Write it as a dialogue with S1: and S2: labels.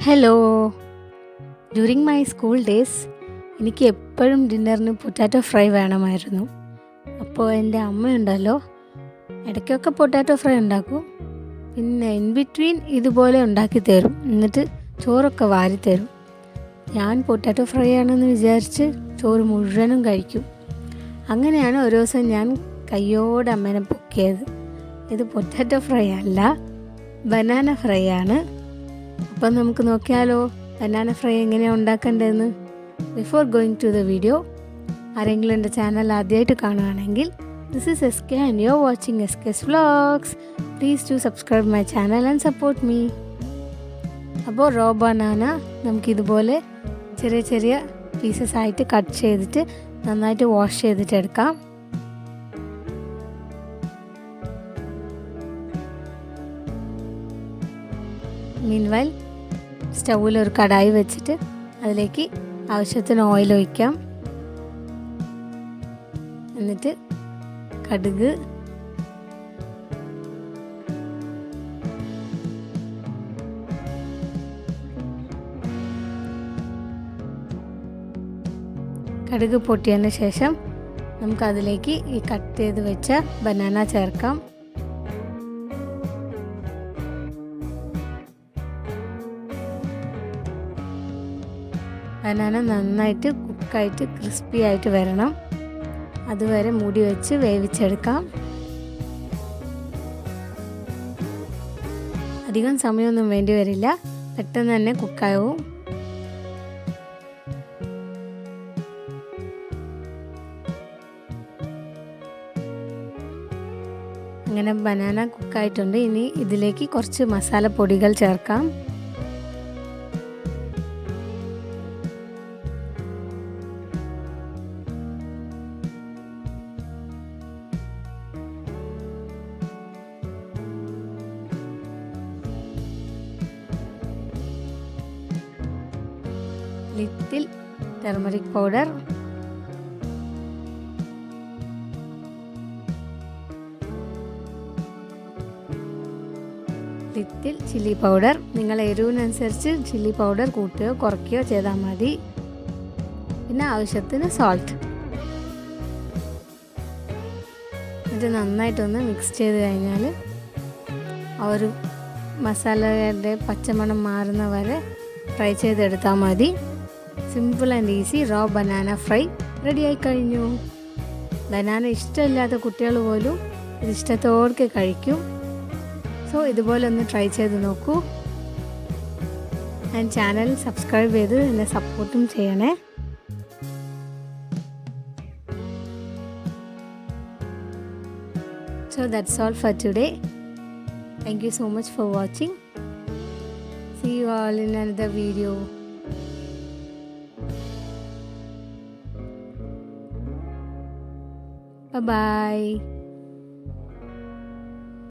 S1: Hello. During my school days എനിക്ക് എപ്പോഴും ഡിന്നറിന് potato fry വേണമായിരുന്നു. അപ്പോൾ എൻ്റെ അമ്മയുണ്ടല്ലോ, ഇടയ്ക്കൊക്കെ പൊട്ടാറ്റോ ഫ്രൈ ഉണ്ടാക്കും. പിന്നെ ഇൻ ബിറ്റ്വീൻ ഇതുപോലെ ഉണ്ടാക്കി തരും. എന്നിട്ട് ചോറൊക്കെ വാരി തരും. ഞാൻ പൊട്ടാറ്റോ ഫ്രൈ ആണെന്ന് വിചാരിച്ച് ചോറ് മുഴുവനും കഴിക്കും. അങ്ങനെയാണ് ഒരു ദിവസം ഞാൻ കയ്യോടെ അമ്മേനെ പൊക്കിയത്. ഇത് പൊട്ടാറ്റോ ഫ്രൈ അല്ല, ബനാന ഫ്രൈ ആണ്. അപ്പം നമുക്ക് നോക്കിയാലോ ബനാന ഫ്രൈ എങ്ങനെയാണ് ഉണ്ടാക്കേണ്ടതെന്ന്. Before going to the video, ആരെങ്കിലും എൻ്റെ ചാനൽ ആദ്യമായിട്ട് കാണുകയാണെങ്കിൽ this is S K and you are watching S K's vlogs. Please to subscribe my channel and support me. അപ്പോൾ റോ ബനാന നമുക്കിതുപോലെ ചെറിയ ചെറിയ പീസസ് ആയിട്ട് കട്ട് ചെയ്തിട്ട് നന്നായിട്ട് വാഷ് ചെയ്തിട്ട് എടുക്കാം. മീൻവൈൽ സ്റ്റൗവിൽ ഒരു കടായി വെച്ചിട്ട് അതിലേക്ക് ആവശ്യത്തിന് ഓയിൽ ഒഴിക്കാം. എന്നിട്ട് കടുക്, കടുക് പൊട്ടിയതിന് ശേഷം നമുക്കതിലേക്ക് ഈ കട്ട് ചെയ്ത് വെച്ച ബനാന ചേർക്കാം. ബനാന നന്നായിട്ട് കുക്കായിട്ട് ക്രിസ്പി ആയിട്ട് വരണം. അതുവരെ മൂടി വെച്ച് വേവിച്ചെടുക്കാം. അധികം സമയമൊന്നും വേണ്ടി വരില്ല, പെട്ടെന്ന് തന്നെ കുക്കാവും. അങ്ങനെ ബനാന കുക്കായിട്ടുണ്ട്. ഇനി ഇതിലേക്ക് കുറച്ച് മസാലപ്പൊടികൾ ചേർക്കാം. Little turmeric powder, little chilli powder. നിങ്ങൾ എരിവിനനുസരിച്ച് ചില്ലി പൗഡർ കൂട്ടുകയോ കുറയ്ക്കുകയോ ചെയ്താൽ മതി. പിന്നെ ആവശ്യത്തിന് സോൾട്ട്. ഇത് നന്നായിട്ടൊന്ന് മിക്സ് ചെയ്ത് കഴിഞ്ഞാൽ ആ ഒരു മസാലയുടെ പച്ചമണം മാറുന്ന വരെ ഫ്രൈ ചെയ്തെടുത്താൽ മതി. Simple and easy raw banana fry ready ആയി കഴിഞ്ഞു. ബനാന ഇഷ്ടമില്ലാത്ത കുട്ടികൾ പോലും ഇത് ഇഷ്ടത്തോടെ കഴിക്കും. സോ ഇതുപോലെ ഒന്ന് ട്രൈ ചെയ്ത് നോക്കൂ. ആൻഡ് ചാനൽ സബ്സ്ക്രൈബ് ചെയ്ത് എന്നെ സപ്പോർട്ടും ചെയ്യണേ. So that's all for today. Thank you so much for watching. See you all in another video. Bye bye.